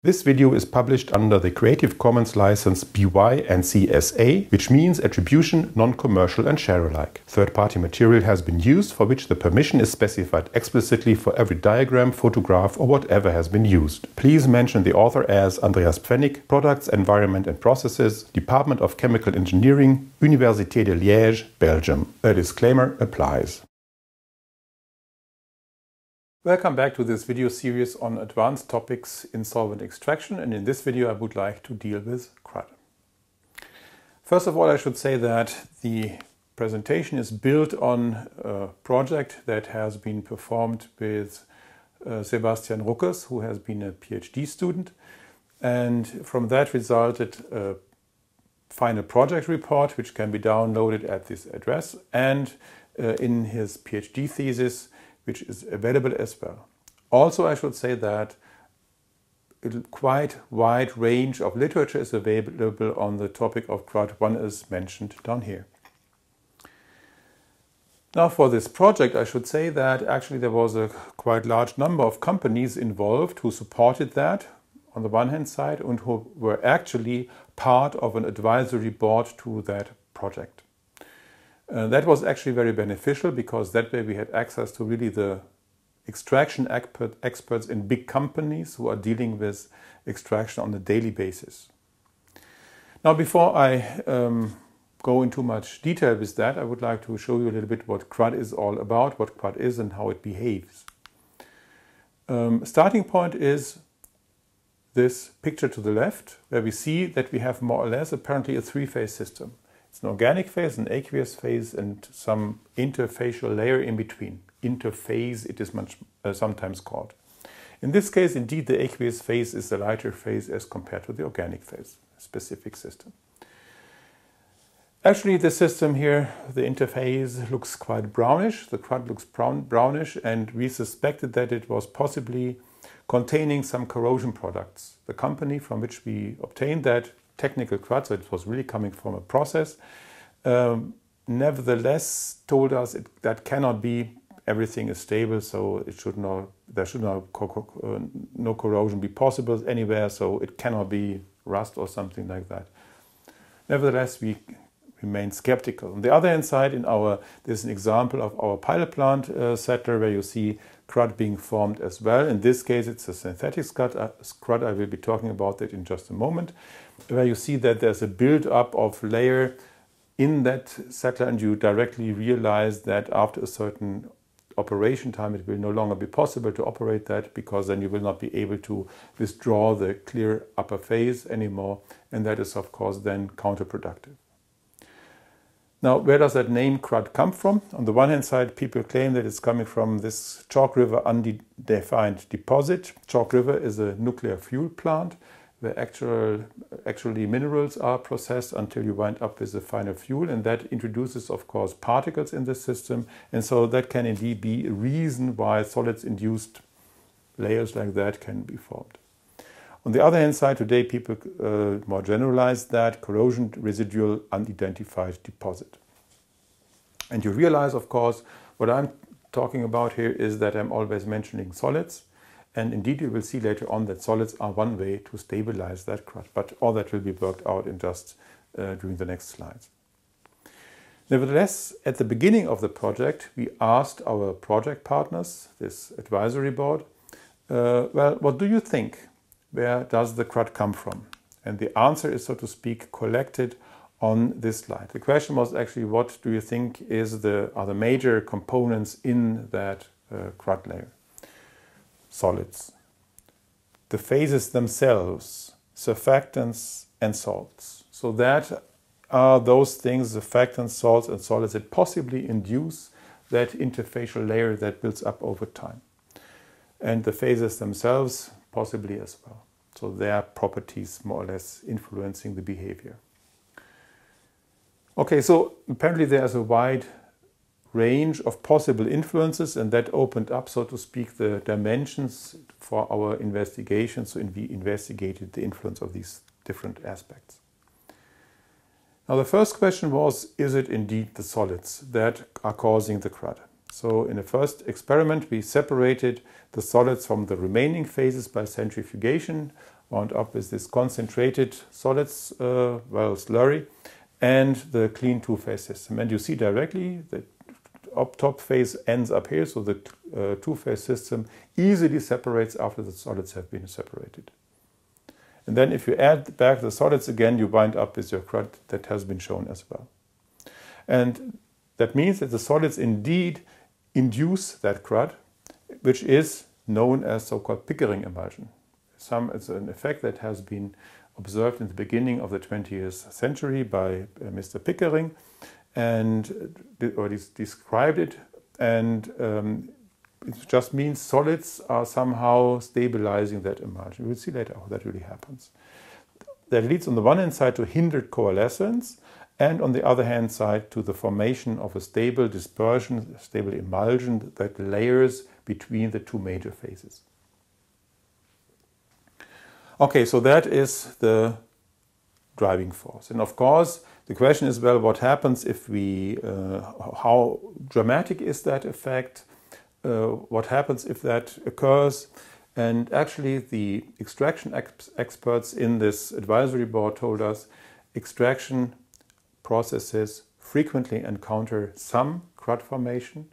This video is published under the Creative Commons license BY and CSA, which means attribution, non-commercial and share alike. Third-party material has been used for which the permission is specified explicitly for every diagram, photograph or whatever has been used. Please mention the author as Andreas Pfennig, Products, Environment and Processes, Department of Chemical Engineering, Université de Liège, Belgium. A disclaimer applies. Welcome back to this video series on advanced topics in solvent extraction, and in this video I would like to deal with crud. First of all, I should say that the presentation is built on a project that has been performed with Sebastian Ruckers, who has been a PhD student, and from that resulted a final project report which can be downloaded at this address, and in his PhD thesis, which is available as well. Also, I should say that a quite wide range of literature is available on the topic of crud. One is mentioned down here. Now, for this project, I should say that actually there was a quite large number of companies involved who supported that on the one hand side and who were actually part of an advisory board to that project. That was actually very beneficial because that way we had access to really the extraction experts in big companies who are dealing with extraction on a daily basis. Now, before I go into much detail with that, I would like to show you a little bit what crud is all about, what crud is and how it behaves. Starting point is this picture to the left, where we see that we have more or less apparently a three-phase system. It's an organic phase, an aqueous phase, and some interfacial layer in between. Interphase, it is sometimes called. In this case, indeed, the aqueous phase is the lighter phase as compared to the organic phase, specific system. Actually, the system here, the interphase, looks quite brownish. The crud looks brownish, and we suspected that it was possibly containing some corrosion products. The company from which we obtained that technical crud, so it was really coming from a process, nevertheless told us that cannot be. Everything is stable, so there should no corrosion be possible anywhere, so it cannot be rust or something like that. Nevertheless, we remain skeptical. On the other hand side, there's an example of our pilot plant settler where you see crud being formed as well. In this case, it's a synthetic crud. I will be talking about that in just a moment, where you see that there's a build-up of layer in that settler, and you directly realize that after a certain operation time it will no longer be possible to operate that, because then you will not be able to withdraw the clear upper phase anymore, and that is of course then counterproductive. Now, where does that name crud come from? On the one hand side, people claim that it's coming from this Chalk River undefined deposit. Chalk River is a nuclear fuel plant where actually minerals are processed until you wind up with the final fuel, and that introduces, of course, particles in the system, and so that can indeed be a reason why solids-induced layers like that can be formed. On the other hand side, today people more generalize that corrosion residual unidentified deposit. And you realize, of course, what I'm talking about here is that I'm always mentioning solids. And indeed, you will see later on that solids are one way to stabilize that crud. But all that will be worked out in just during the next slides. Nevertheless, at the beginning of the project, we asked our project partners, this advisory board, well, what do you think? Where does the crud come from? And the answer is, so to speak, collected on this slide. The question was actually, what do you think are the major components in that crud layer? Solids. The phases themselves, surfactants and salts. So that are those things, surfactants, salts and solids, that possibly induce that interfacial layer that builds up over time. And the phases themselves possibly as well. So their properties more or less influencing the behavior. Okay, so apparently there's a wide range of possible influences, and that opened up, so to speak, the dimensions for our investigation. So we investigated the influence of these different aspects. Now the first question was, is it indeed the solids that are causing the crud? So in the first experiment, we separated the solids from the remaining phases by centrifugation. wound up with this concentrated solids, slurry, and the clean two-phase system. And you see directly the top phase ends up here, so the two-phase system easily separates after the solids have been separated. And then if you add back the solids again, you wind up with your crud that has been shown as well. And that means that the solids indeed induce that crud, which is known as so-called Pickering emulsion. It's an effect that has been observed in the beginning of the 20th century by Mr. Pickering, and described it, and it just means solids are somehow stabilizing that emulsion. We'll see later how that really happens. That leads on the one hand side to hindered coalescence, and on the other hand side to the formation of a stable dispersion, a stable emulsion that layers between the two major phases. Okay, so that is the driving force. And of course, the question is, well, what happens if we, how dramatic is that effect? What happens if that occurs? And actually, the extraction experts in this advisory board told us extraction processes frequently encounter some crud formation,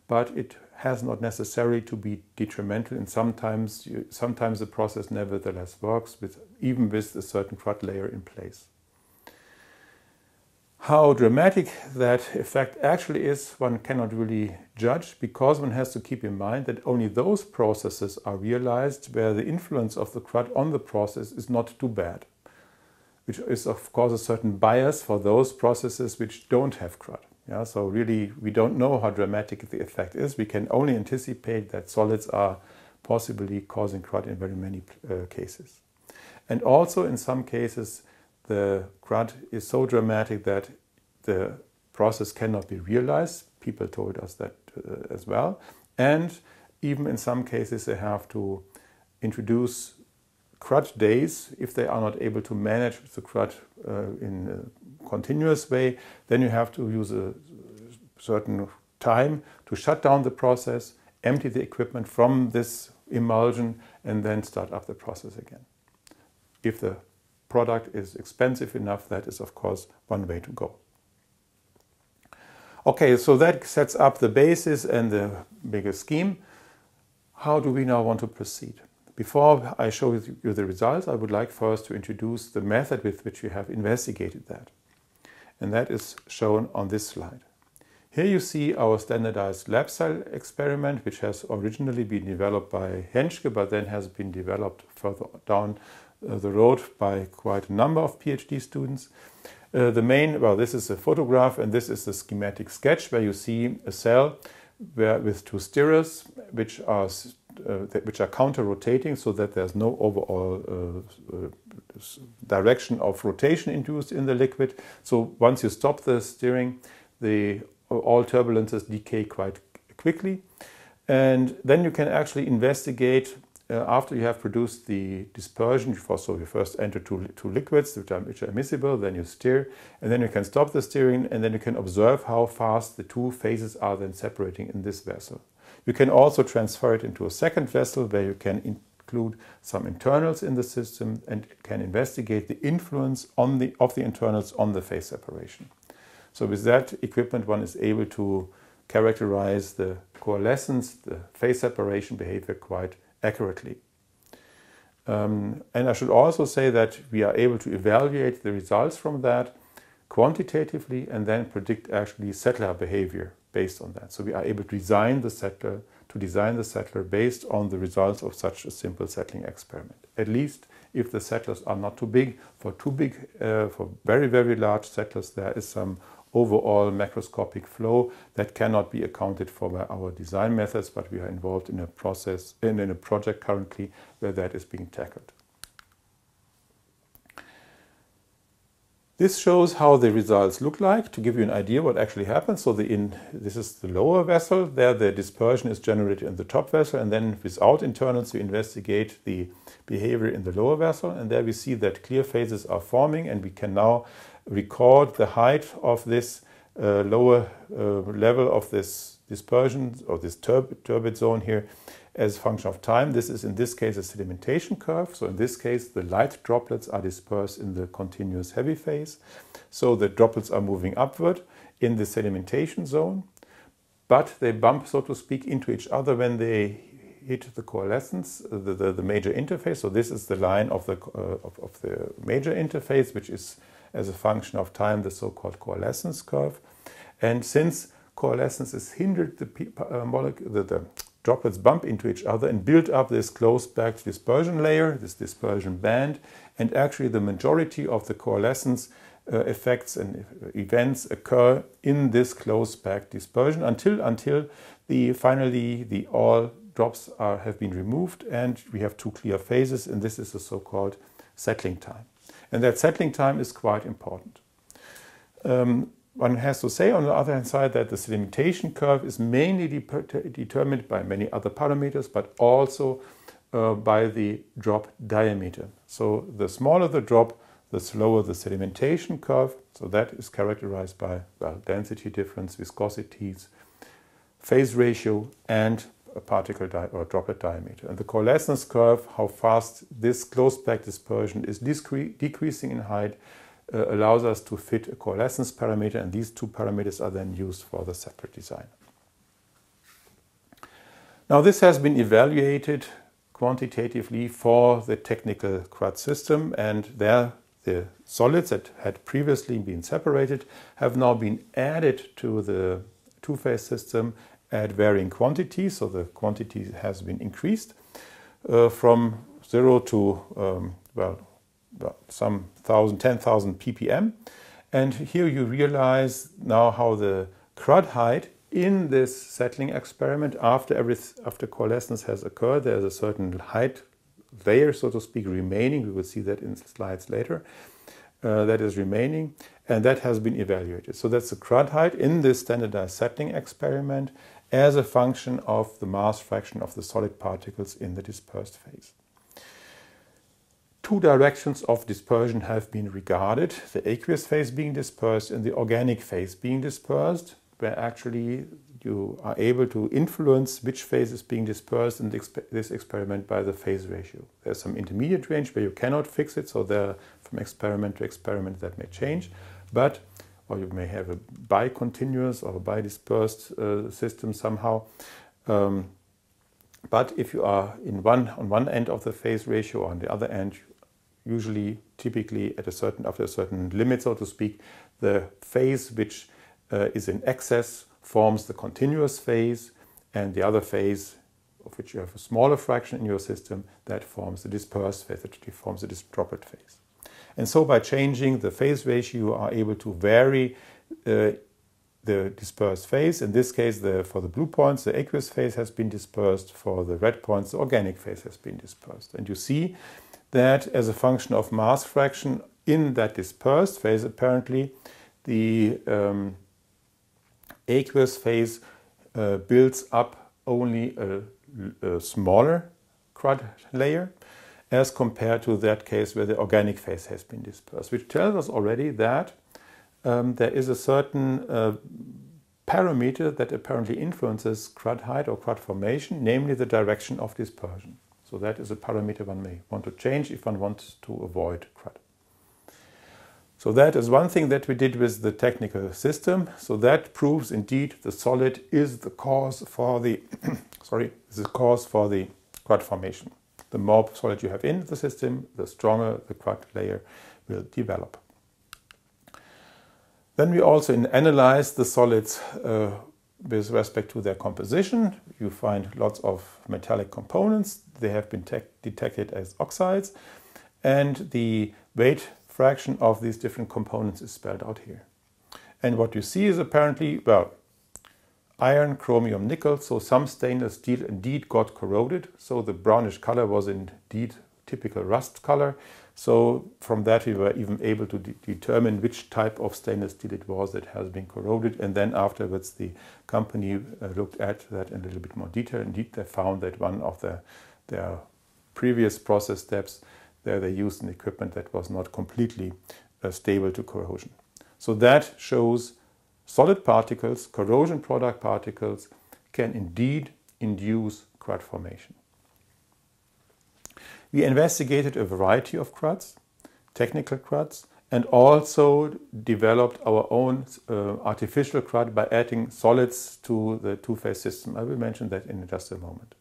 but it has not necessarily to be detrimental, and sometimes the process nevertheless works even with a certain crud layer in place. How dramatic that effect actually is, one cannot really judge, because one has to keep in mind that only those processes are realized where the influence of the crud on the process is not too bad, which is of course a certain bias for those processes which don't have crud. Yeah, so really we don't know how dramatic the effect is. We can only anticipate that solids are possibly causing crud in very many cases. And also in some cases the crud is so dramatic that the process cannot be realized. People told us that as well. And even in some cases they have to introduce crud days. If they are not able to manage the crud in a continuous way, then you have to use a certain time to shut down the process, empty the equipment from this emulsion, and then start up the process again. If the product is expensive enough, that is of course one way to go. Okay, so that sets up the basis and the bigger scheme. How do we now want to proceed? Before I show you the results, I would like first to introduce the method with which we have investigated that. And that is shown on this slide. Here you see our standardized lab cell experiment, which has originally been developed by Henschke, but then has been developed further down the road by quite a number of PhD students. This is a photograph, and this is the schematic sketch where you see a cell with two stirrers, which are counter-rotating, so that there's no overall direction of rotation induced in the liquid. So once you stop the stirring, all turbulences decay quite quickly. And then you can actually investigate, after you have produced the dispersion, so you first enter two liquids which are miscible, then you stir, and then you can stop the stirring, and then you can observe how fast the two phases are then separating in this vessel. You can also transfer it into a second vessel where you can include some internals in the system and can investigate the influence of the internals on the phase separation. So with that equipment, one is able to characterize the coalescence, the phase separation behavior quite accurately. And I should also say that we are able to evaluate the results from that quantitatively and then predict actually settler behavior based on that. So we are able to design the settler based on the results of such a simple settling experiment. At least if the settlers are not too big. For very, very large settlers, there is some overall macroscopic flow that cannot be accounted for by our design methods, but we are involved in a project currently where that is being tackled. This shows how the results look like, to give you an idea what actually happens. So this is the lower vessel. There the dispersion is generated in the top vessel, and then without internals we investigate the behavior in the lower vessel. And there we see that clear phases are forming, and we can now record the height of this lower level of this dispersion, or this turbid zone here, as a function of time. This is in this case a sedimentation curve. So in this case the light droplets are dispersed in the continuous heavy phase. So the droplets are moving upward in the sedimentation zone, but they bump, so to speak, into each other when they hit the coalescence, the major interface. So this is the line of the major interface, which is as a function of time the so-called coalescence curve. And since coalescence is hindered, the droplets bump into each other and build up this closed back dispersion layer, this dispersion band, and actually the majority of the coalescence effects and events occur in this closed back dispersion until finally all drops have been removed and we have two clear phases, and this is the so-called settling time. And that settling time is quite important. One has to say on the other hand side that the sedimentation curve is mainly determined by many other parameters, but also by the drop diameter. So the smaller the drop, the slower the sedimentation curve. So that is characterized by density difference, viscosities, phase ratio, and a particle or droplet diameter. And the coalescence curve, how fast this closed back dispersion is decreasing in height, allows us to fit a coalescence parameter, and these two parameters are then used for the separate design. Now this has been evaluated quantitatively for the technical crud system, and there the solids that had previously been separated have now been added to the two-phase system at varying quantities. So the quantity has been increased from 0 to some 10,000 ppm. And here you realize now how the crud height in this settling experiment, after coalescence has occurred, there's a certain height layer, so to speak, remaining. We will see that in slides later. That is remaining, and that has been evaluated. So that's the crud height in this standardized settling experiment as a function of the mass fraction of the solid particles in the dispersed phase. Two directions of dispersion have been regarded: the aqueous phase being dispersed and the organic phase being dispersed, where actually you are able to influence which phase is being dispersed in this experiment by the phase ratio. There's some intermediate range where you cannot fix it, so there, from experiment to experiment, that may change. Or you may have a bi-continuous or a bi-dispersed system somehow. But if you are on one end of the phase ratio or on the other end, usually, typically after a certain limit, so to speak, the phase which is in excess forms the continuous phase, and the other phase, of which you have a smaller fraction in your system, that forms the dispersed phase, that forms the droplet phase. And so by changing the phase ratio, you are able to vary the dispersed phase. In this case, for the blue points, the aqueous phase has been dispersed. For the red points, the organic phase has been dispersed. And you see that as a function of mass fraction in that dispersed phase, apparently, the aqueous phase builds up only a smaller crud layer as compared to that case where the organic phase has been dispersed, which tells us already that there is a certain parameter that apparently influences crud height or crud formation, namely the direction of dispersion. So that is a parameter one may want to change if one wants to avoid crud. So that is one thing that we did with the technical system. So that proves indeed the solid is the cause for the crud formation. The more solid you have in the system, the stronger the crud layer will develop. Then we also analyze the solids with respect to their composition. You find lots of metallic components. They have been detected as oxides, and the weight fraction of these different components is spelled out here. And what you see is apparently, iron, chromium, nickel, so some stainless steel indeed got corroded. So the brownish color was indeed typical rust color. So from that we were even able to determine which type of stainless steel it was that has been corroded. And then afterwards the company looked at that in a little bit more detail. Indeed, they found that one of their previous process steps, there they used an equipment that was not completely stable to corrosion. So that shows solid particles, corrosion product particles, can indeed induce crud formation. We investigated a variety of cruds, technical cruds, and also developed our own artificial crud by adding solids to the two-phase system. I will mention that in just a moment.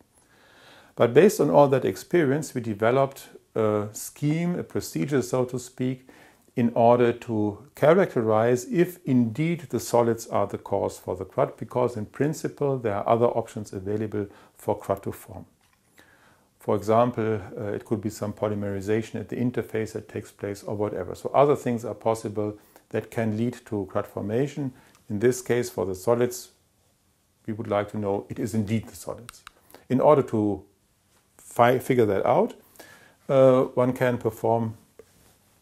But based on all that experience, we developed a scheme, a procedure, so to speak, in order to characterize if indeed the solids are the cause for the crud, because in principle there are other options available for crud to form. For example, it could be some polymerization at the interface that takes place or whatever. So other things are possible that can lead to crud formation. In this case, for the solids, we would like to know it is indeed the solids. In order to figure that out, one can perform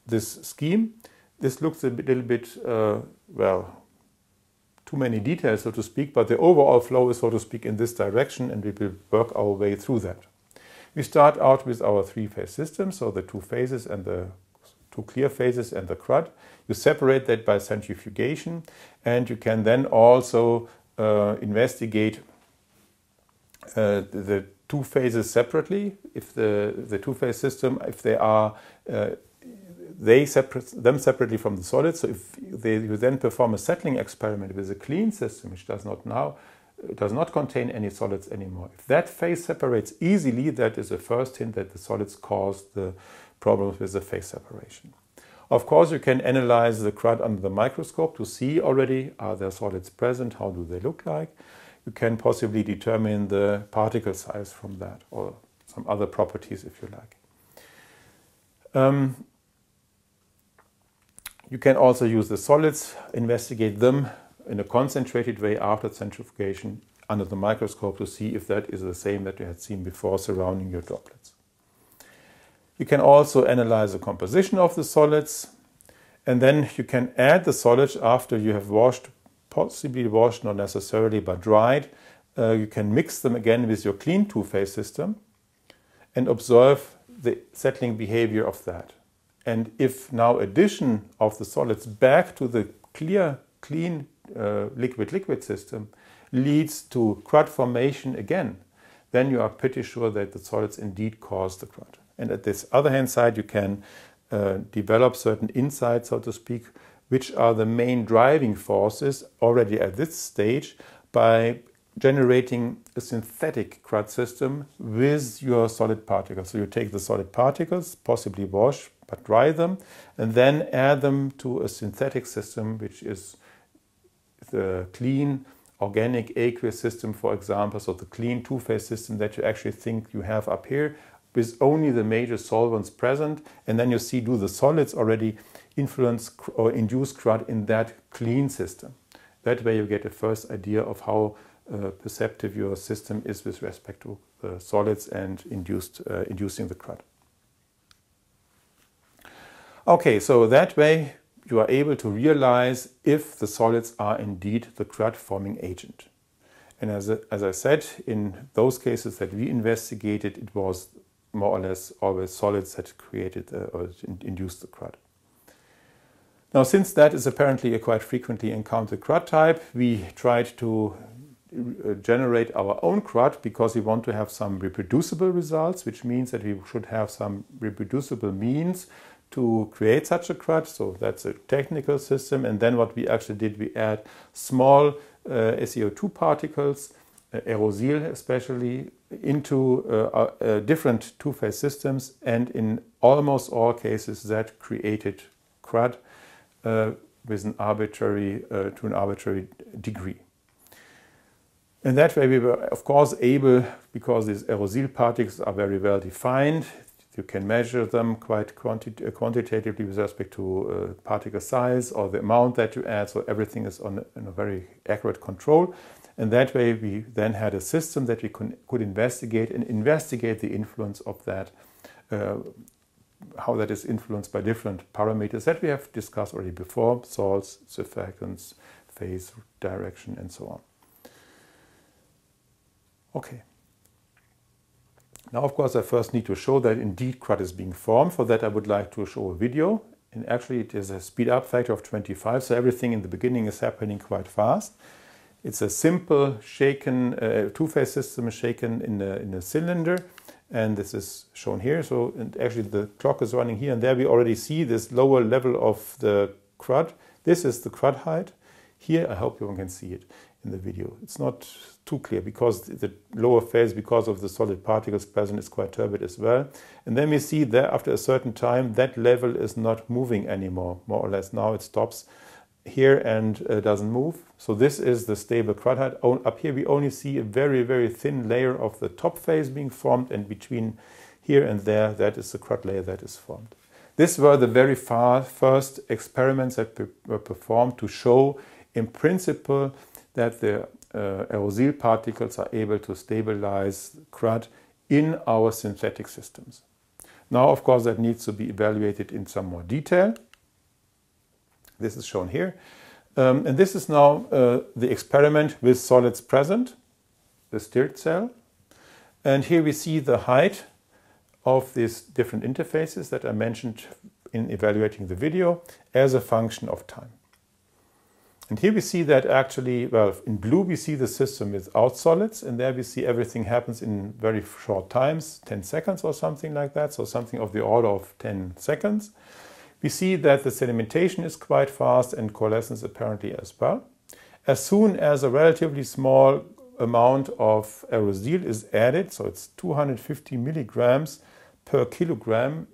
this scheme. This looks a little bit, well, too many details, so to speak, but the overall flow is, so to speak, in this direction, and we will work our way through that. We start out with our three-phase system, so the two phases and the two clear phases and the crud. You separate that by centrifugation, and you can then also investigate the two phases separately. If the two-phase system, if they are they separate them separately from the solids. So if you then perform a settling experiment with a clean system, which does not contain any solids anymore. If that phase separates easily, that is the first hint that the solids cause the problems with the phase separation. Of course, you can analyze the crud under the microscope to see already, are there solids present, how do they look like. You can possibly determine the particle size from that, or some other properties if you like. You can also use the solids, investigate them in a concentrated way after centrifugation under the microscope to see if that is the same that you had seen before surrounding your droplets. You can also analyze the composition of the solids, and then you can add the solids after you have washed, possibly washed, not necessarily, but dried. You can mix them again with your clean two-phase system and observe the settling behavior of that. And if now addition of the solids back to the clean liquid-liquid system leads to crud formation again, then you are pretty sure that the solids indeed cause the crud. And at this other hand side, you can develop certain insights, so to speak, which are the main driving forces already at this stage by generating a synthetic crud system with your solid particles. So you take the solid particles, possibly wash, but dry them, and then add them to a synthetic system, which is the clean organic aqueous system, for example, so the clean two-phase system that you actually think you have up here, with only the major solvents present, and then you see, do the solids already influence or induce crud in that clean system. That way you get a first idea of how perceptive your system is with respect to the solids and inducing the crud. Okay, so that way you are able to realize if the solids are indeed the crud forming agent. And as I said, in those cases that we investigated, it was more or less always solids that created or induced the crud. Now, since that is apparently a quite frequently encountered crud type, we tried to generate our own crud because we want to have some reproducible results, which means that we should have some reproducible means to create such a crud. So that's a technical system. And then what we actually did, we add small SiO2 particles, aerosol especially, into different two-phase systems. And in almost all cases that created crud with an arbitrary, to an arbitrary degree. In that way we were of course able, because these aerosol particles are very well defined, you can measure them quite quantitatively with respect to particle size or the amount that you add, so everything is in a very accurate control. And that way we then had a system that we could investigate the influence of that, how that is influenced by different parameters that we have discussed already before: salts, surfactants, phase, direction, and so on. Okay. Now, of course, I first need to show that indeed crud is being formed. For that, I would like to show a video. And actually, it is a speed up factor of 25, so everything in the beginning is happening quite fast. It's a simple shaken two-phase system shaken in a cylinder, and this is shown here. So and actually the clock is running here, and there we already see this lower level of the crud. This is the crud height. Here, I hope you can see it in the video. It's not too clear because the lower phase, because of the solid particles present, is quite turbid as well. And then we see that after a certain time, that level is not moving anymore, more or less. Now it stops here and doesn't move. So this is the stable crud height. Up here we only see a very, very thin layer of the top phase being formed, and between here and there, that is the crud layer that is formed. These were the very first experiments that were performed to show, in principle, that the aerosol particles are able to stabilize crud in our synthetic systems. Now, of course, that needs to be evaluated in some more detail. This is shown here. And this is now the experiment with solids present, the stirred cell. And here we see the height of these different interfaces that I mentioned in evaluating the video as a function of time. And here we see that actually, well, in blue we see the system without solids, and there we see everything happens in very short times, 10 seconds or something like that, so something of the order of 10 seconds. We see that the sedimentation is quite fast and coalescence apparently as well. As soon as a relatively small amount of aerosol is added, so it's 250 milligrams per kilogram,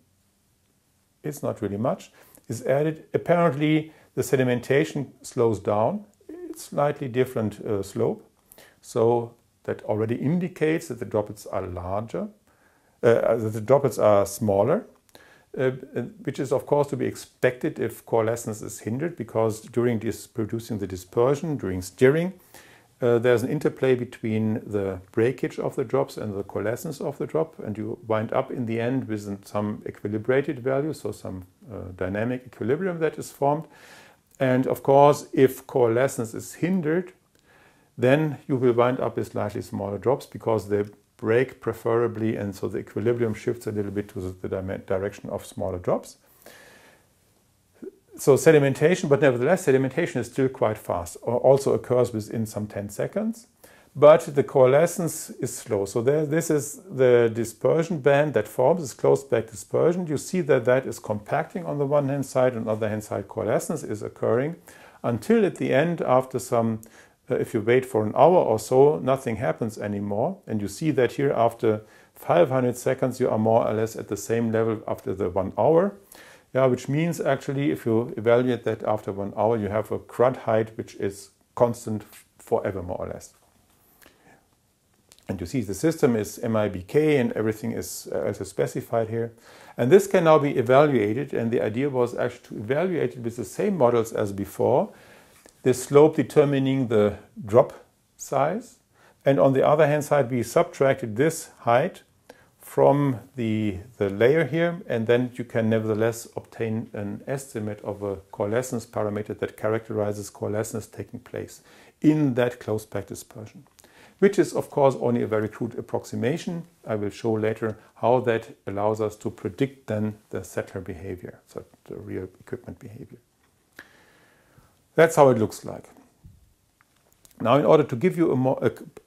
it's not really much, is added, apparently the sedimentation slows down. It's slightly different slope, so that already indicates that the droplets are larger, that the droplets are smaller, which is of course to be expected if coalescence is hindered, because during producing the dispersion, during stirring, there's an interplay between the breakage of the drops and the coalescence of the drop, and you wind up in the end with some equilibrated value, so some dynamic equilibrium that is formed. And of course, if coalescence is hindered, then you will wind up with slightly smaller drops because they break preferably, and so the equilibrium shifts a little bit to the direction of smaller drops. So sedimentation, but nevertheless, sedimentation is still quite fast, also occurs within some 10 seconds, but the coalescence is slow. So this is the dispersion band that forms, this closed back dispersion. You see that that is compacting on the one hand side, on the other hand side coalescence is occurring until at the end, after some, if you wait for an hour or so, nothing happens anymore. And you see that here after 500 seconds, you are more or less at the same level after the 1 hour. Yeah, which means actually if you evaluate that after 1 hour, you have a crud height which is constant forever, more or less. And you see the system is MIBK and everything is also specified here. And this can now be evaluated, and the idea was actually to evaluate it with the same models as before, the slope determining the drop size. And on the other hand side, we subtracted this height from the layer here, and then you can nevertheless obtain an estimate of a coalescence parameter that characterizes coalescence taking place in that closed pack dispersion, which is of course only a very crude approximation. I will show later how that allows us to predict then the settler behavior, so the real equipment behavior. That's how it looks like. Now, in order to give you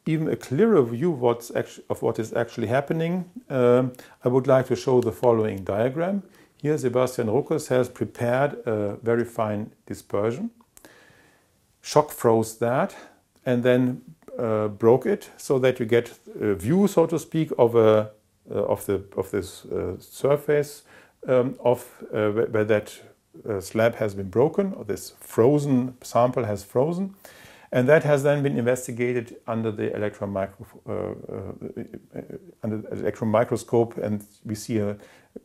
even a clearer view of what is actually happening, I would like to show the following diagram. Here, Sebastian Ruckers has prepared a very fine dispersion, shock froze that, and then broke it so that you get a view, so to speak, of this surface where that slab has been broken, or this frozen sample has frozen. And that has then been investigated under the electron microscope, and we see a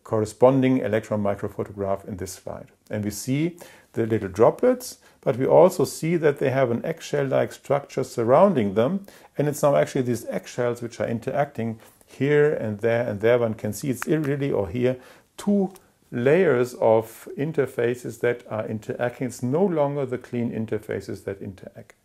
corresponding electron microphotograph in this slide. And we see the little droplets, but we also see that they have an eggshell-like structure surrounding them, and it's now actually these eggshells which are interacting here and there. One can see it's really, or here, two layers of interfaces that are interacting. It's no longer the clean interfaces that interact.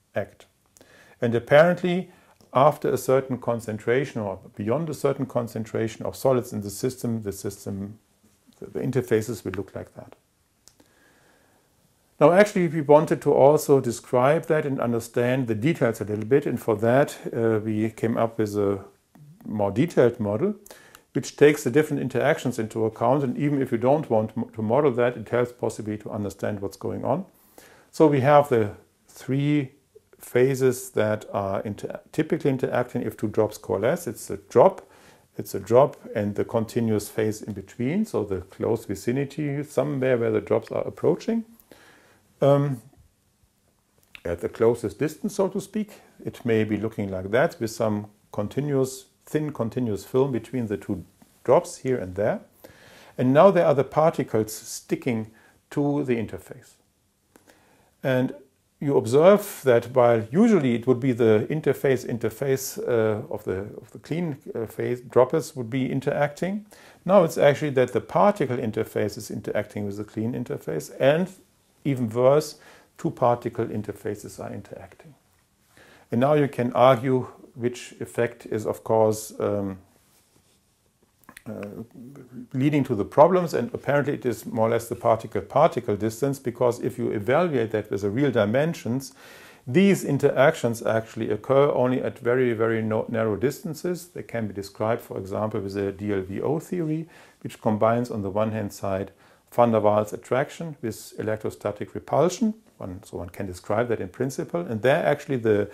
And apparently, after a certain concentration or beyond a certain concentration of solids in the system, the interfaces will look like that. Now actually we wanted to also describe that and understand the details a little bit, and for that we came up with a more detailed model which takes the different interactions into account, and even if you don't want to model that, it helps possibly to understand what's going on. So we have the three phases that are typically interacting if two drops coalesce. It's a drop, and the continuous phase in between, so the close vicinity, somewhere where the drops are approaching. At the closest distance, so to speak, it may be looking like that with some thin continuous film between the two drops here and there. And now there are the particles sticking to the interface. And you observe that while usually it would be the interface of the clean phase droplets would be interacting, now it's actually that the particle interface is interacting with the clean interface, and even worse, two particle interfaces are interacting. And now you can argue which effect is, of course, leading to the problems, and apparently it is more or less the particle-particle distance, because if you evaluate that with the real dimensions, these interactions actually occur only at very, very narrow distances. They can be described, for example, with the DLVO theory, which combines on the one hand side van der Waals attraction with electrostatic repulsion. So one can describe that in principle, and there actually the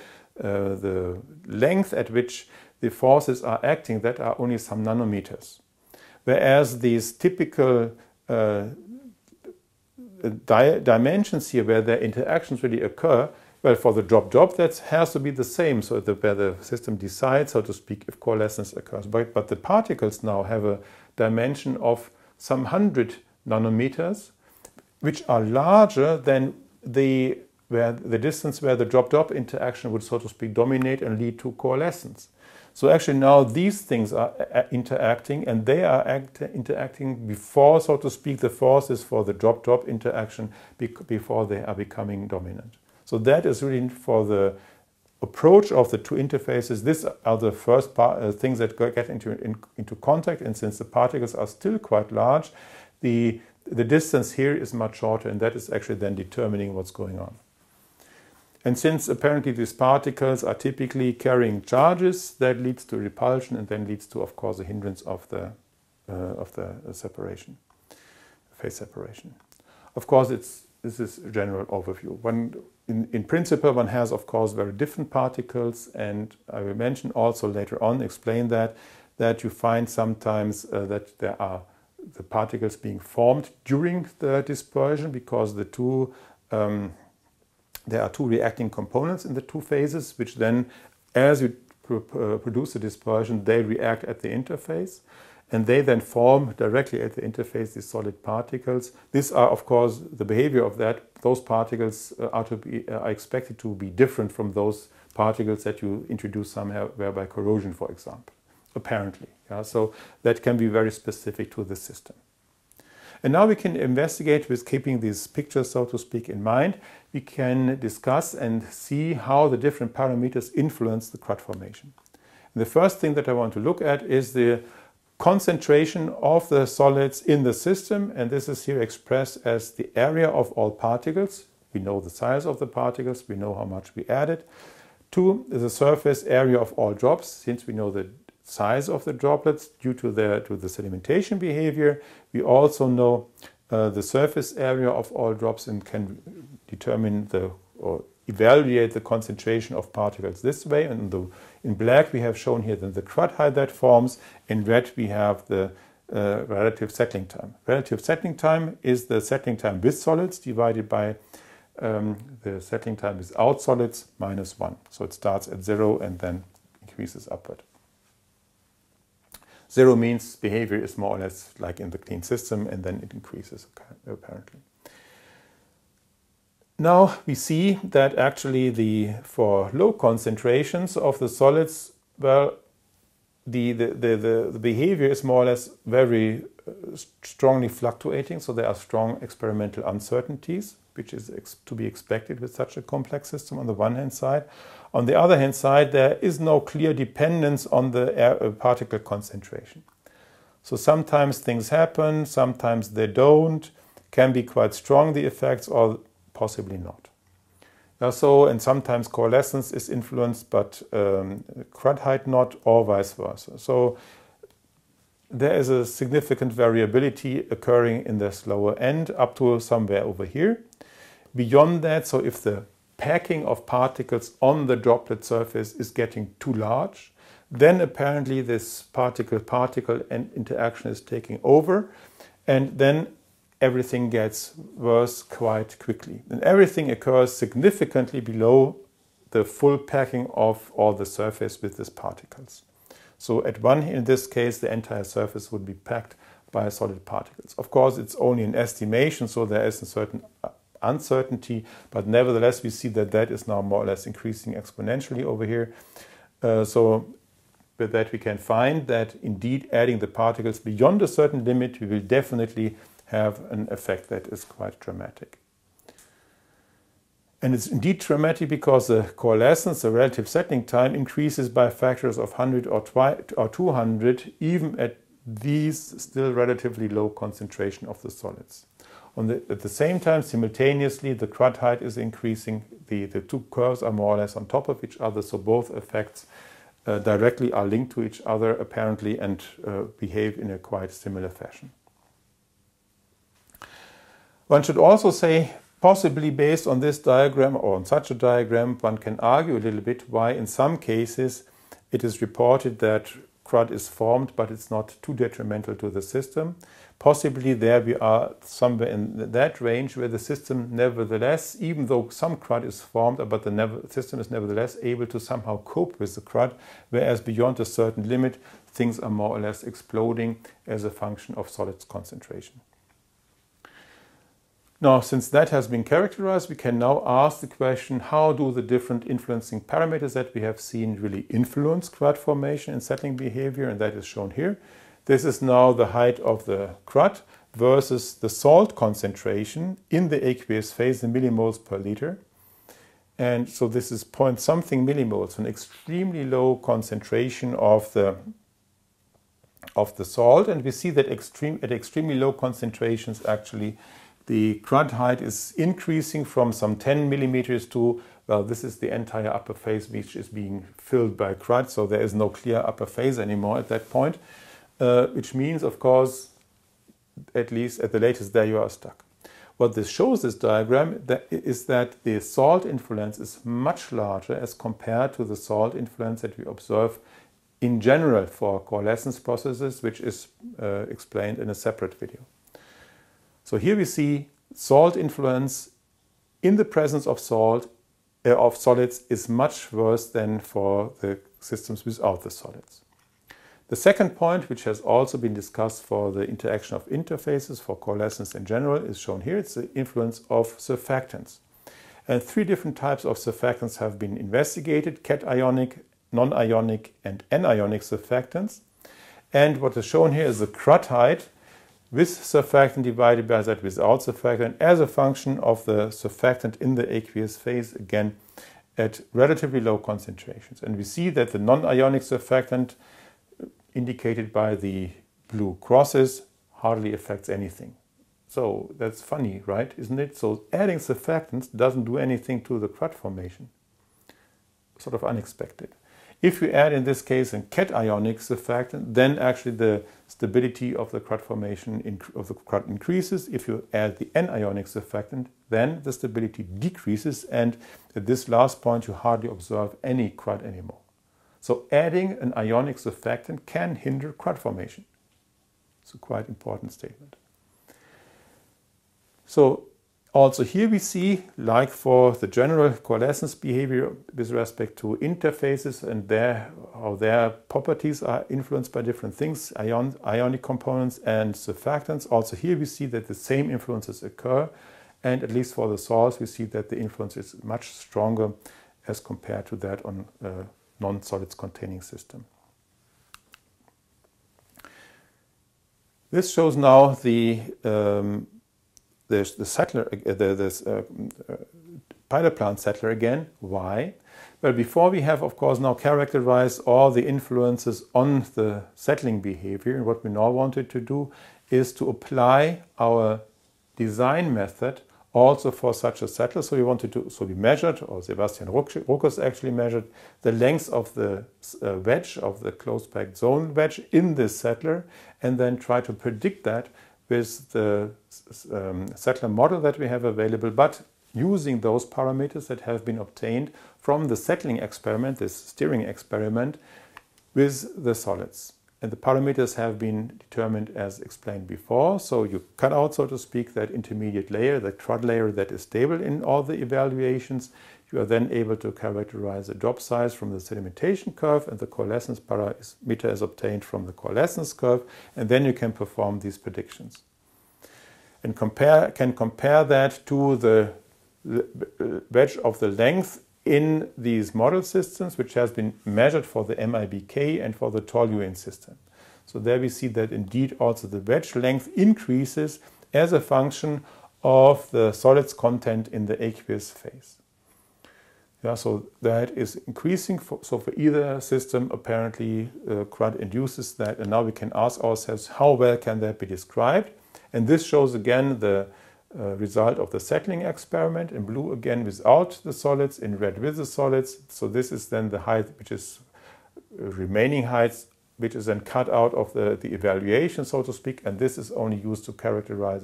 length at which the forces are acting, that are only some nanometers. Whereas these typical dimensions here, where their interactions really occur, well, for the drop-drop, that has to be the same, so where the system decides, so to speak, if coalescence occurs. But the particles now have a dimension of some 100 nanometers, which are larger than the distance where the drop-drop interaction would, so to speak, dominate and lead to coalescence. So actually now these things are interacting, and they are interacting before, so to speak, the forces for the drop-drop interaction before they are becoming dominant. So that is really for the approach of the two interfaces. These are the first things that get into contact, and since the particles are still quite large, the distance here is much shorter, and that is actually then determining what's going on. And since apparently these particles are typically carrying charges, that leads to repulsion, and then leads to, of course, a hindrance of the separation, phase separation. Of course, this is a general overview. In principle, one has, of course, very different particles, and I will mention also later on, explain that you find sometimes that there are the particles being formed during the dispersion, because there are two reacting components in the two phases, which then, as you produce the dispersion, they react at the interface, and they then form directly at the interface these solid particles. These are, of course, the behavior of that. Those particles are expected to be different from those particles that you introduce somewhere by corrosion, for example, apparently. Yeah? So that can be very specific to the system. And now we can investigate with keeping these pictures, so to speak, in mind. We can discuss and see how the different parameters influence the crud formation. And the first thing that I want to look at is the concentration of the solids in the system, and this is here expressed as the area of all particles. We know the size of the particles, we know how much we added. 2 is the surface area of all drops, since we know the size of the droplets due to the sedimentation behavior. We also know the surface area of all drops and can determine or evaluate the concentration of particles this way. And in black we have shown here then the crud height that forms. In red we have the relative settling time. Relative settling time is the settling time with solids divided by the settling time without solids minus 1. So it starts at 0 and then increases upward. 0 means behavior is more or less like in the clean system, and then it increases apparently. Now we see that actually for low concentrations of the solids, well, the behavior is more or less very strongly fluctuating, so there are strong experimental uncertainties, which is to be expected with such a complex system on the one hand side. On the other hand side, there is no clear dependence on the particle concentration. So sometimes things happen, sometimes they don't, can be quite strong, the effects, or Possibly not. So, and sometimes coalescence is influenced, but crud height not, or vice versa. So there is a significant variability occurring in this lower end up to somewhere over here. Beyond that, so if the packing of particles on the droplet surface is getting too large, then apparently this particle-particle interaction is taking over, and then everything gets worse quite quickly. And everything occurs significantly below the full packing of all the surface with these particles. So in this case, the entire surface would be packed by solid particles. Of course, it's only an estimation, so there is a certain uncertainty, but nevertheless, we see that that is now more or less increasing exponentially over here. So with that, we can find that indeed adding the particles beyond a certain limit, we will definitely have an effect that is quite dramatic. And it's indeed dramatic because the coalescence, the relative settling time, increases by factors of 100 or 200, even at these still relatively low concentration of the solids. At the same time, simultaneously, the crud height is increasing. The two curves are more or less on top of each other, so both effects directly are linked to each other apparently and behave in a quite similar fashion. One should also say, possibly based on this diagram or on such a diagram, one can argue a little bit why in some cases it is reported that crud is formed, but it's not too detrimental to the system. Possibly there we are somewhere in that range where the system nevertheless, even though some crud is formed, but the system is nevertheless able to somehow cope with the crud, whereas beyond a certain limit, things are more or less exploding as a function of solids concentration. Now, since that has been characterized, we can now ask the question, how do the different influencing parameters that we have seen really influence crud formation and settling behavior? And that is shown here. This is now the height of the crud versus the salt concentration in the aqueous phase in millimoles per liter. And so this is point something millimoles, an extremely low concentration of the salt. And we see that at extremely low concentrations, actually, the crud height is increasing from some 10 millimeters to, well, this is the entire upper phase which is being filled by crud, so there is no clear upper phase anymore at that point, which means, of course, at least at the latest there you are stuck. What this shows, this diagram, is that the salt influence is much larger as compared to the salt influence that we observe in general for coalescence processes, which is explained in a separate video. So here we see salt influence in the presence of solids is much worse than for the systems without the solids. The second point, which has also been discussed for the interaction of interfaces for coalescence in general, is shown here. It's the influence of surfactants. And three different types of surfactants have been investigated: cationic, non-ionic, and anionic surfactants. And what is shown here is the crud height with surfactant divided by that without surfactant as a function of the surfactant in the aqueous phase, again at relatively low concentrations. And we see that the non-ionic surfactant, indicated by the blue crosses, hardly affects anything. So that's funny, right? Isn't it? So adding surfactants doesn't do anything to the crud formation. Sort of unexpected. If you add, in this case, a cationic surfactant, then actually the stability of the crud formation of the crud increases. If you add the anionic surfactant, then the stability decreases, and at this last point you hardly observe any crud anymore. So adding an ionic surfactant can hinder crud formation. It's a quite important statement. So also here we see, like for the general coalescence behavior with respect to interfaces and how their properties are influenced by different things, ionic components and surfactants. Also here we see that the same influences occur, and at least for the salts we see that the influence is much stronger as compared to that on a non-solids containing system. This shows now the pilot plant settler again. Why? Well, before we have, of course, now characterized all the influences on the settling behavior, and what we now wanted to do is to apply our design method also for such a settler. So we wanted to, so we measured, or Sebastian Ruckers actually measured the length of the wedge, of the closed packed zone wedge in this settler, and then try to predict that with the settler model that we have available, but using those parameters that have been obtained from the settling experiment, this steering experiment, with the solids. And the parameters have been determined as explained before. So you cut out, so to speak, that intermediate layer, the crud layer that is stable in all the evaluations. You are then able to characterize the drop size from the sedimentation curve, and the coalescence parameter is obtained from the coalescence curve. And then you can perform these predictions. And can compare that to the wedge of the length in these model systems, which has been measured for the MIBK and for the toluene system. So there we see that indeed also the wedge length increases as a function of the solids content in the aqueous phase. Yeah, so that is increasing. So for either system, apparently crud induces that. And now we can ask ourselves, how well can that be described? And this shows again the result of the settling experiment, in blue again without the solids, in red with the solids. So this is then the height, which is remaining heights, which is then cut out of the evaluation, so to speak, and this is only used to characterize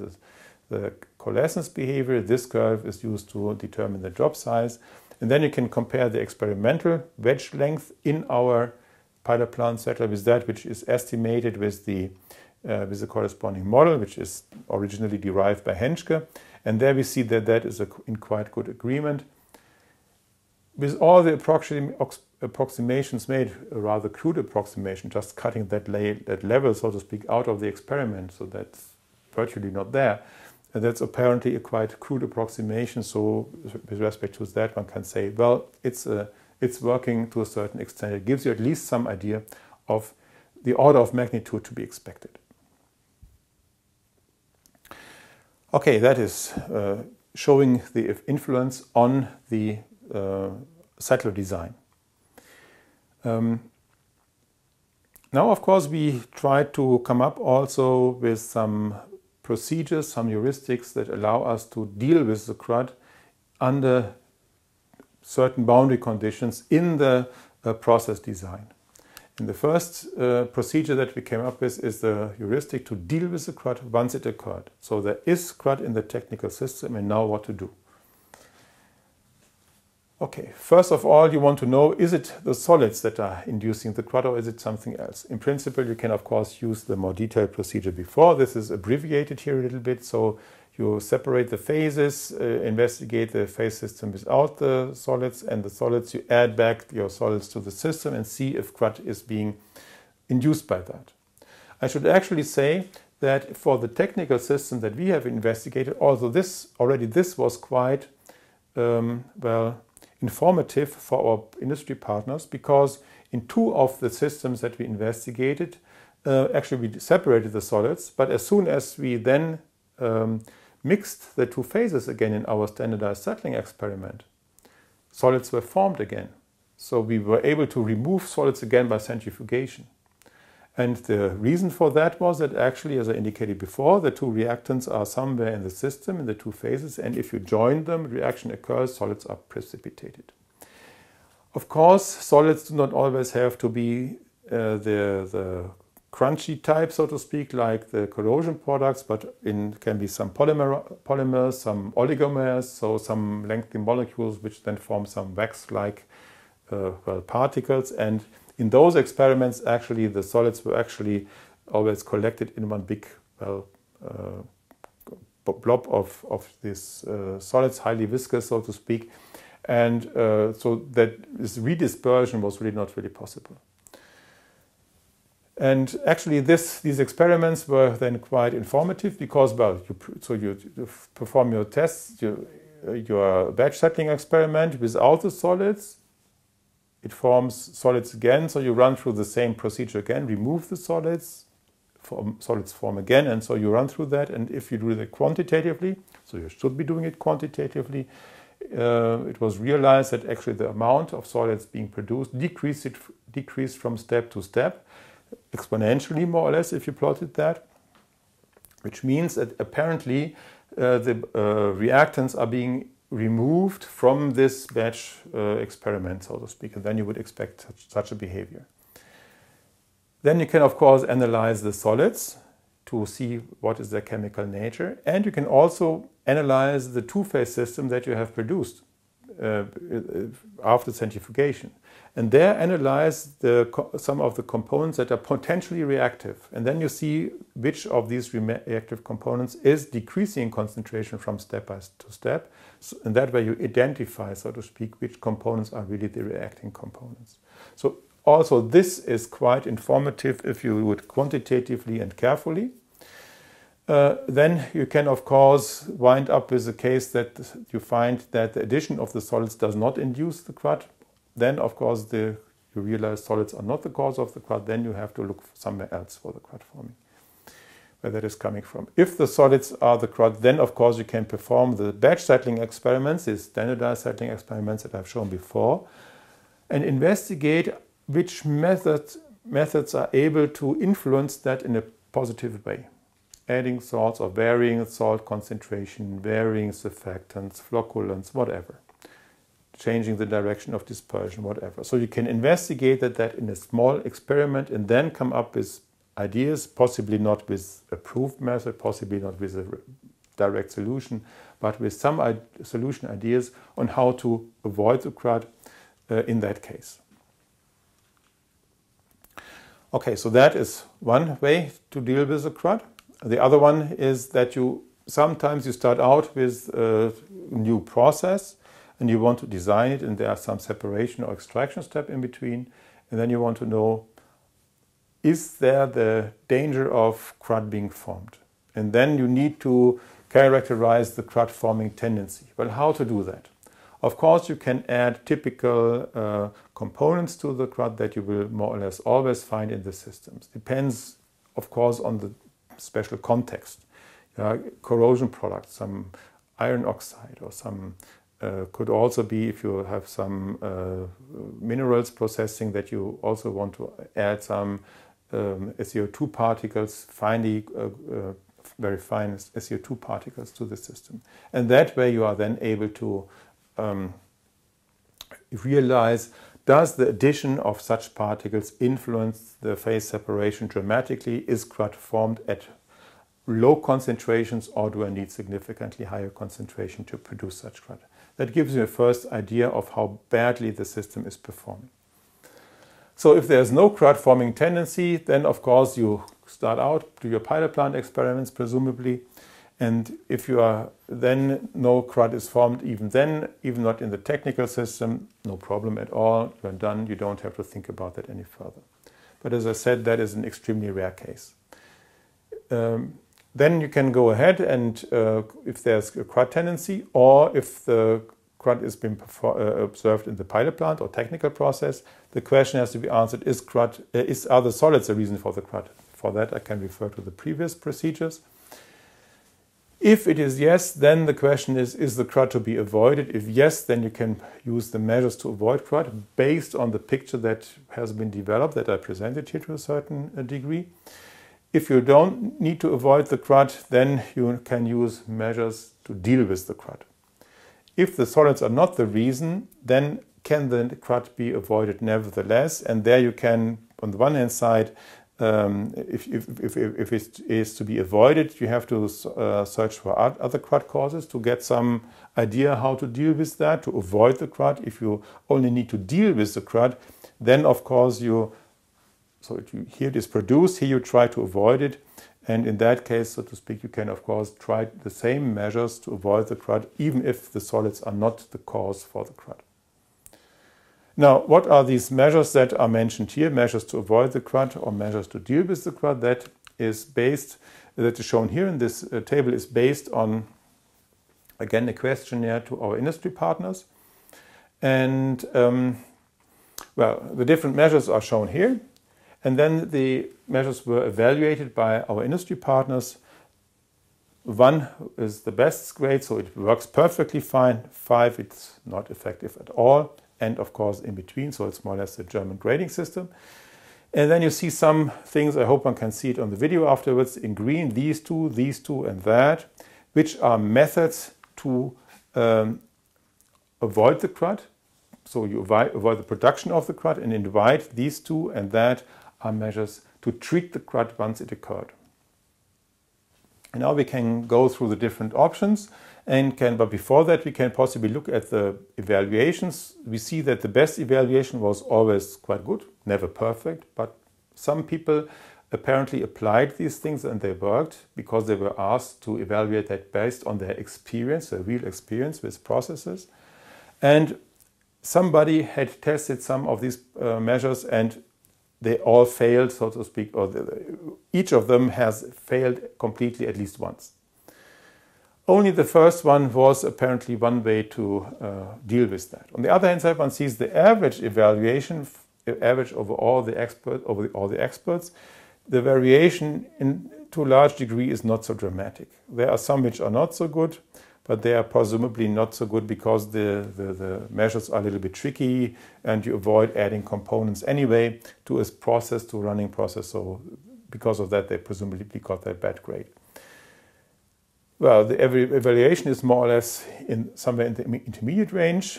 the coalescence behavior. This curve is used to determine the drop size. And then you can compare the experimental wedge length in our pilot plant settler with that which is estimated with the corresponding model, which is originally derived by Henschke. And there we see that that is in quite good agreement. With all the approximations made, a rather crude approximation, just cutting that level, so to speak, out of the experiment, so that's virtually not there. And that's apparently a quite crude approximation. So with respect to that, one can say, well, it's working to a certain extent. It gives you at least some idea of the order of magnitude to be expected. Okay, that is showing the influence on the settler design. Now, of course, we try to come up also with some procedures, some heuristics that allow us to deal with the crud under certain boundary conditions in the process design. And the first procedure that we came up with is the heuristic to deal with the crud once it occurred. So there is crud in the technical system, and now what to do? Okay, first of all, you want to know, is it the solids that are inducing the crud or is it something else? In principle, you can of course use the more detailed procedure before. This is abbreviated here a little bit. So you separate the phases, investigate the phase system without the solids, and the solids, you add back your solids to the system and see if crud is being induced by that. I should actually say that for the technical system that we have investigated, although this was quite, informative for our industry partners, because in two of the systems that we investigated, actually we separated the solids, but as soon as we then mixed the two phases again in our standardized settling experiment, solids were formed again. So we were able to remove solids again by centrifugation. And the reason for that was that actually, as I indicated before, the two reactants are somewhere in the system, in the two phases, and if you join them, reaction occurs, solids are precipitated. Of course, solids do not always have to be the crunchy type, so to speak, like the corrosion products, but can be some polymers, some oligomers, so some lengthy molecules which then form some wax-like particles. And in those experiments, actually, the solids were actually always collected in one big blob of these solids, highly viscous, so to speak. And so that this redispersion was really not really possible. And actually, these experiments were then quite informative because, well, you perform your tests, your batch settling experiment without the solids. It forms solids again, so you run through the same procedure again, remove the solids, solids form again, and so you run through that. And if you do that quantitatively, so you should be doing it quantitatively, it was realized that actually the amount of solids being produced decreased from step to step, exponentially more or less if you plotted that, which means that apparently the reactants are being removed from this batch experiment, so to speak, and then you would expect such a behavior. Then you can, of course, analyze the solids to see what is their chemical nature, and you can also analyze the two-phase system that you have produced after centrifugation. And there analyze some of the components that are potentially reactive. And then you see which of these reactive components is decreasing in concentration from step by step. And that way you identify, so to speak, which components are really the reacting components. So also this is quite informative if you do it quantitatively and carefully. Then you can, of course, wind up with a case that you find that the addition of the solids does not induce the crud. Then, of course, you realize solids are not the cause of the crud. Then you have to look somewhere else for the crud forming, where that is coming from. If the solids are the crud, then, of course, you can perform the batch settling experiments, these standardized settling experiments that I've shown before, and investigate which methods are able to influence that in a positive way. Adding salts or varying salt concentration, varying surfactants, flocculants, whatever. Changing the direction of dispersion, whatever. So you can investigate that in a small experiment and then come up with ideas, possibly not with a proved method, possibly not with a direct solution, but with some solution ideas on how to avoid the crud in that case. Okay, so that is one way to deal with the crud. The other one is that sometimes you start out with a new process and you want to design it, and there are some separation or extraction step in between, and then you want to know, is there the danger of crud being formed? And then you need to characterize the crud forming tendency. Well, how to do that? Of course, you can add typical components to the crud that you will more or less always find in the systems. Depends, of course, on the special context. Corrosion products, some iron oxide, or some could also be, if you have some minerals processing, that you also want to add some SiO2 particles, very fine SiO2 particles to the system. And that way you are then able to realize, does the addition of such particles influence the phase separation dramatically? Is crud formed at low concentrations, or do I need significantly higher concentration to produce such crud? That gives you a first idea of how badly the system is performing. So if there's no crud forming tendency, then of course you start out, do your pilot plant experiments presumably, and if you are then no crud is formed even then, even not in the technical system, no problem at all, you're done, you don't have to think about that any further. But as I said, that is an extremely rare case. Then you can go ahead and if there's a crud tendency, or if the crud has been observed in the pilot plant or technical process, the question has to be answered, are the solids the reason for the crud? For that I can refer to the previous procedures. If it is yes, then the question is the crud to be avoided? If yes, then you can use the measures to avoid crud based on the picture that has been developed, that I presented here to a certain degree. If you don't need to avoid the crud, then you can use measures to deal with the crud. If the solids are not the reason, then can the crud be avoided nevertheless? And there you can, on the one hand side, if it is to be avoided, you have to search for other crud causes to get some idea how to deal with that, to avoid the crud. If you only need to deal with the crud, then of course here it is produced, here you try to avoid it. And in that case, so to speak, you can of course try the same measures to avoid the crud, even if the solids are not the cause for the crud. Now, what are these measures that are mentioned here? Measures to avoid the crud or measures to deal with the crud. That is shown here in this table, is based on, again, a questionnaire to our industry partners. And, well, the different measures are shown here. And then the measures were evaluated by our industry partners. 1 is the best grade, so it works perfectly fine. 5, it's not effective at all. And of course in between, so it's more or less a German grading system. And then you see some things, I hope one can see it on the video afterwards, in green, these two, and that. which are methods to avoid the crud. So you avoid the production of the crud and invite these two, and that are measures to treat the crud once it occurred. And now we can go through the different options, but before that we can possibly look at the evaluations. We see that the best evaluation was always quite good, never perfect, but some people apparently applied these things and they worked because they were asked to evaluate that based on their experience, their real experience with processes. And somebody had tested some of these measures and they all failed, so to speak, or each of them has failed completely at least once. Only the first one was apparently one way to deal with that. On the other hand side, one sees the average evaluation, average over all the experts. The variation to a large degree is not so dramatic. There are some which are not so good, but they are presumably not so good because the measures are a little bit tricky and you avoid adding components anyway to a process, to a running process. So because of that, they presumably got that bad grade. Well, the evaluation is more or less somewhere in the intermediate range.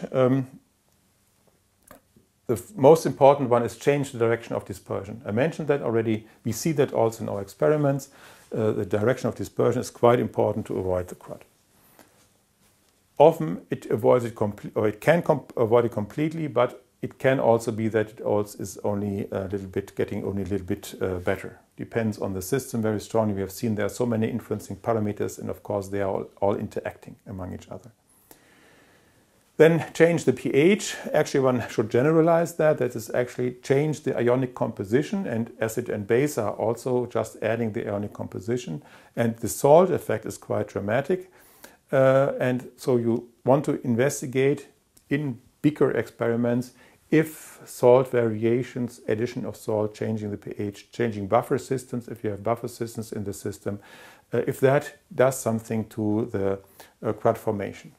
The most important one is change the direction of dispersion. I mentioned that already. We see that also in our experiments. The direction of dispersion is quite important to avoid the crud. Often it avoids it completely, or it can avoid it completely, but it can also be that it also is only a little bit better. Depends on the system very strongly. We have seen there are so many influencing parameters, and of course they are all interacting among each other. Then change the pH. Actually, one should generalize that. That is actually change the ionic composition, and acid and base are also just adding the ionic composition. And the salt effect is quite dramatic. And so you want to investigate in bigger experiments if salt variations, addition of salt, changing the pH, changing buffer systems, if you have buffer systems in the system, if that does something to the crud formation.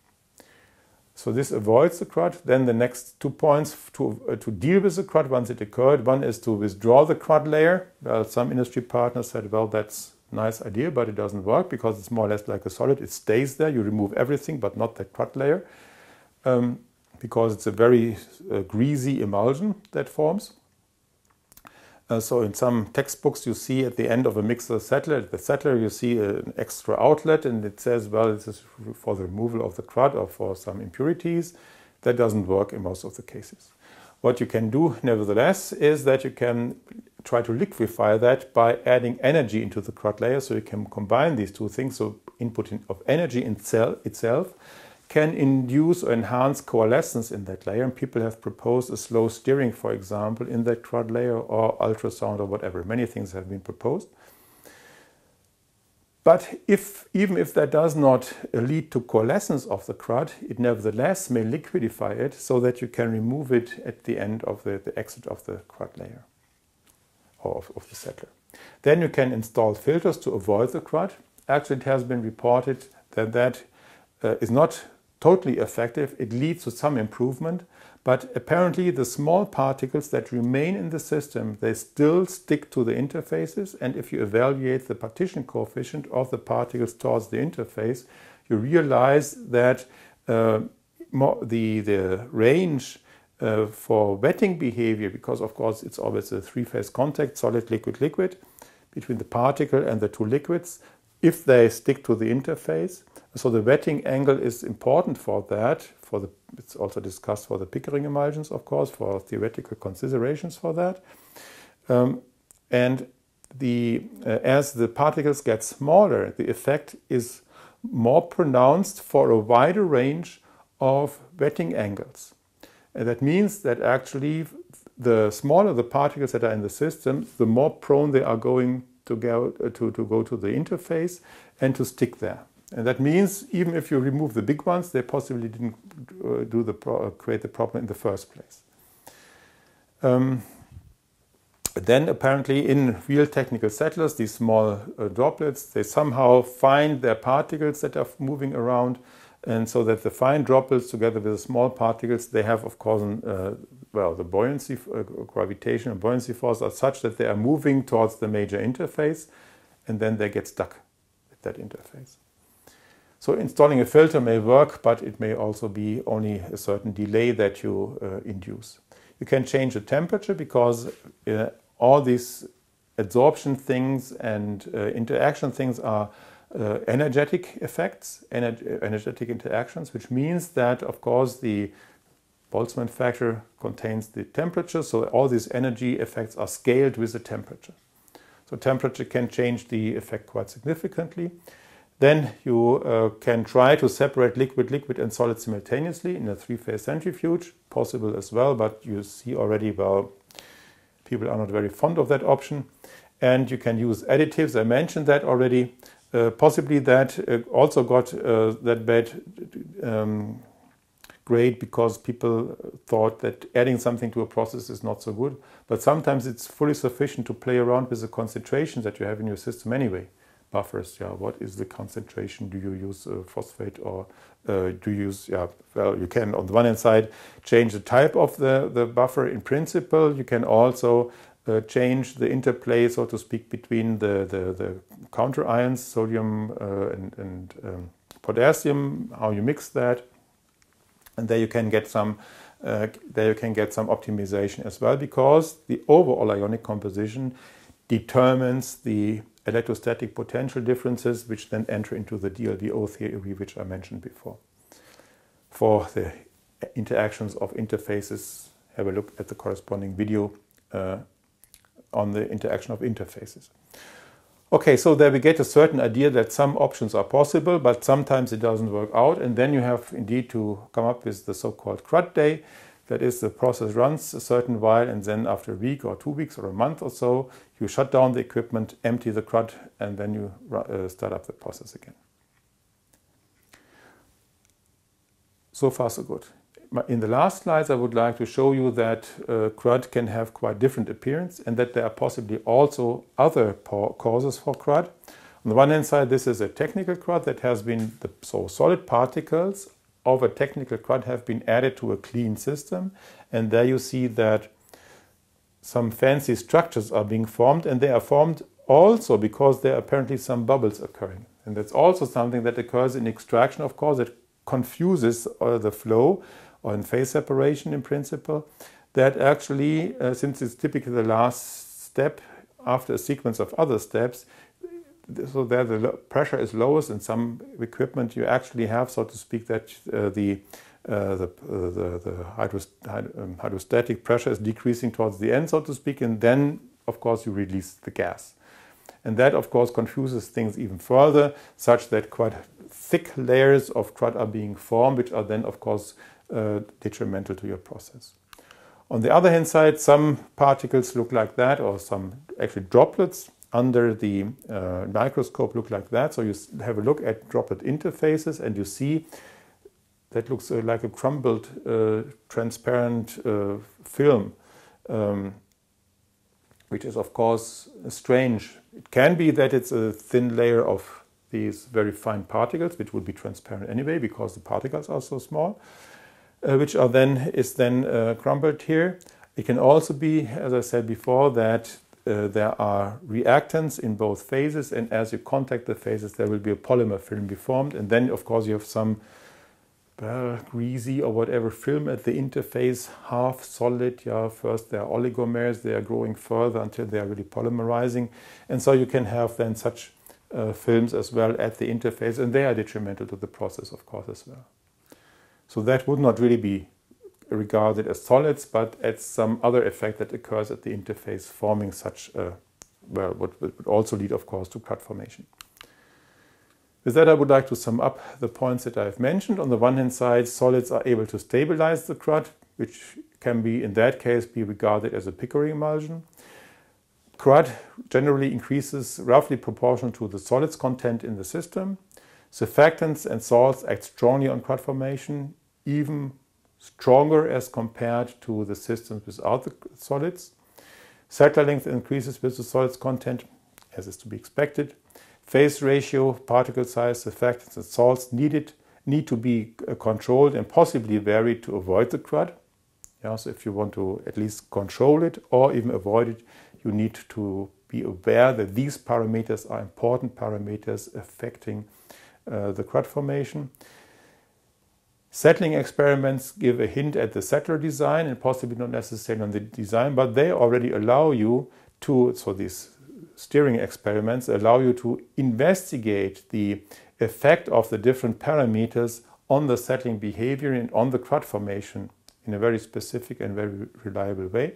So this avoids the crud. Then the next 2 points to deal with the crud once it occurred. One is to withdraw the crud layer. Well, some industry partners said, well, that's a nice idea, but it doesn't work because it's more or less like a solid. It stays there. You remove everything, but not that crud layer, because it's a very greasy emulsion that forms. So in some textbooks you see at the end of a mixer settler, at the settler you see an extra outlet and it says, well, this is for the removal of the crud or for some impurities. That doesn't work in most of the cases. What you can do nevertheless is that you can try to liquefy that by adding energy into the crud layer, so you can combine these two things. So input of energy in itself can induce or enhance coalescence in that layer, and people have proposed a slow stirring, for example, in that crud layer, or ultrasound or whatever. Many things have been proposed. But even if that does not lead to coalescence of the crud, it nevertheless may liquidify it so that you can remove it at the end of the exit of the crud layer or of the settler. Then you can install filters to avoid the crud. Actually, it has been reported that that is not totally effective. It leads to some improvement, but apparently the small particles that remain in the system, they still stick to the interfaces, and if you evaluate the partition coefficient of the particles towards the interface, you realize that the range for wetting behavior, because of course it's always a three-phase contact, solid, liquid, liquid, between the particle and the two liquids, if they stick to the interface. So the wetting angle is important for that. It's also discussed for the Thickening emulsions, of course, for theoretical considerations for that. As the particles get smaller, the effect is more pronounced for a wider range of wetting angles. And that means that actually the smaller the particles that are in the system, the more prone they are going to go to the interface and to stick there. And that means even if you remove the big ones, they possibly didn't create the problem in the first place. Then apparently in real technical settlers, these small droplets, they somehow find their particles that are moving around, and so that the fine droplets together with the small particles, they have of course the buoyancy, gravitation and buoyancy force are such that they are moving towards the major interface, and then they get stuck at that interface. So installing a filter may work, but it may also be only a certain delay that you induce. You can change the temperature because all these adsorption things and interaction things are energetic effects, energetic interactions, which means that, of course, the Boltzmann factor contains the temperature, so all these energy effects are scaled with the temperature. So temperature can change the effect quite significantly. Then you can try to separate liquid and solid simultaneously in a three-phase centrifuge, possible as well, but you see already, well, people are not very fond of that option. And you can use additives, I mentioned that already. Possibly that also got that bad grade because people thought that adding something to a process is not so good. But sometimes it's fully sufficient to play around with the concentration that you have in your system anyway. Buffers, yeah, what is the concentration? Do you use phosphate or do you use, yeah, well, you can on the one hand side change the type of the buffer in principle. You can also change the interplay, so to speak, between the counter ions, sodium and potassium, how you mix that. And there you can get some optimization as well, because the overall ionic composition determines the electrostatic potential differences, which then enter into the DLVO theory, which I mentioned before. For the interactions of interfaces, have a look at the corresponding video on the interaction of interfaces. Okay, so there we get a certain idea that some options are possible, but sometimes it doesn't work out, and then you have indeed to come up with the so-called crud day. That is, the process runs a certain while, and then after a week or 2 weeks or a month or so, you shut down the equipment, empty the crud, and then you start up the process again. So far, so good. In the last slides, I would like to show you that crud can have quite different appearance, and that there are possibly also other causes for crud. On the one hand side, this is a technical crud that has been, so solid particles of a technical crud have been added to a clean system, and there you see that some fancy structures are being formed, and they are formed also because there are apparently some bubbles occurring. And that's also something that occurs in extraction, of course. It confuses the flow, or in phase separation in principle, that actually, since it's typically the last step after a sequence of other steps, so there the pressure is lowest. In some equipment you actually have, so to speak, that the hydrostatic pressure is decreasing towards the end, so to speak, and then of course you release the gas. And that of course confuses things even further, such that quite thick layers of crud are being formed, which are then of course detrimental to your process. On the other hand side, some particles look like that, or some actually droplets under the microscope look like that. So you have a look at droplet interfaces, and you see that looks like a crumbled transparent film, which is of course strange. It can be that it's a thin layer of these very fine particles, which would be transparent anyway because the particles are so small, which are then crumbled here. It can also be, as I said before, that there are reactants in both phases, and as you contact the phases, there will be a polymer film be formed, and then of course you have some greasy or whatever film at the interface, half solid. Yeah, first there are oligomers, they are growing further until they are really polymerizing, and so you can have then such films as well at the interface, and they are detrimental to the process, of course, as well. So that would not really be regarded as solids, but as some other effect that occurs at the interface, forming such, what would also lead, of course, to crud formation. With that, I would like to sum up the points that I've mentioned. On the one hand side, solids are able to stabilize the crud, which can be, in that case, be regarded as a Pickering emulsion. Crud generally increases roughly proportional to the solids content in the system. Surfactants and salts act strongly on crud formation, even stronger as compared to the systems without the solids. Cycle length increases with the solids content, as is to be expected. Phase ratio, particle size, surfactants and salts need to be controlled and possibly varied to avoid the crud. Yeah, so if you want to at least control it or even avoid it, you need to be aware that these parameters are important parameters affecting the crud formation. Settling experiments give a hint at the settler design and possibly not necessarily on the design, but they already allow you to, so these steering experiments allow you to investigate the effect of the different parameters on the settling behavior and on the crud formation in a very specific and very reliable way.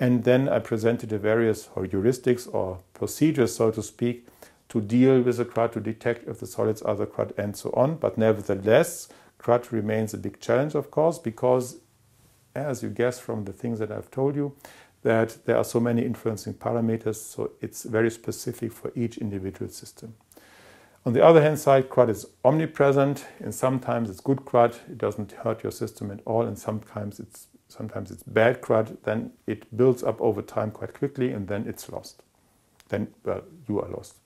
And then I presented the various heuristics or procedures, so to speak, to deal with the crud, to detect if the solids are the crud and so on. But nevertheless, crud remains a big challenge, of course, because, as you guess from the things that I've told you, that there are so many influencing parameters, so it's very specific for each individual system. On the other hand side, crud is omnipresent, and sometimes it's good crud, it doesn't hurt your system at all, and sometimes it's bad crud, then it builds up over time quite quickly, and then it's lost. Then, well, you are lost.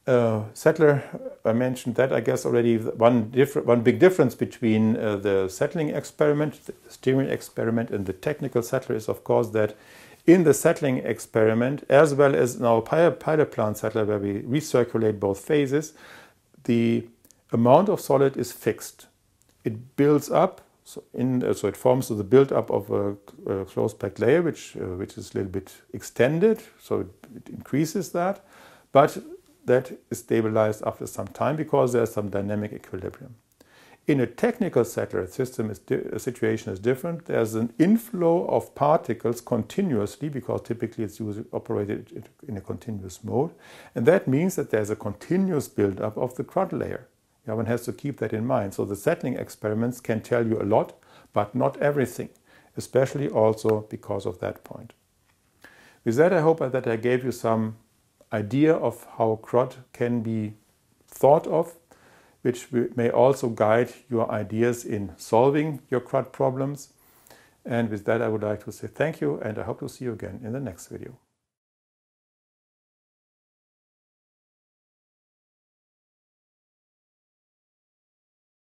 Settler, I mentioned that, I guess, already. One big difference between the settling experiment, the steering experiment, and the technical settler is, of course, that in the settling experiment, as well as in our pilot plant settler, where we recirculate both phases, the amount of solid is fixed. It builds up, so it forms the build-up of a closed-packed layer, which is a little bit extended, so it increases that, but that is stabilized after some time because there's some dynamic equilibrium. In a technical settler situation is different. There's an inflow of particles continuously, because typically it's usually operated in a continuous mode, and that means that there's a continuous build-up of the crud layer. Yeah, one has to keep that in mind. So the settling experiments can tell you a lot, but not everything, especially also because of that point. With that, I hope that I gave you some idea of how crud can be thought of, which may also guide your ideas in solving your crud problems. And with that, I would like to say thank you, and I hope to see you again in the next video.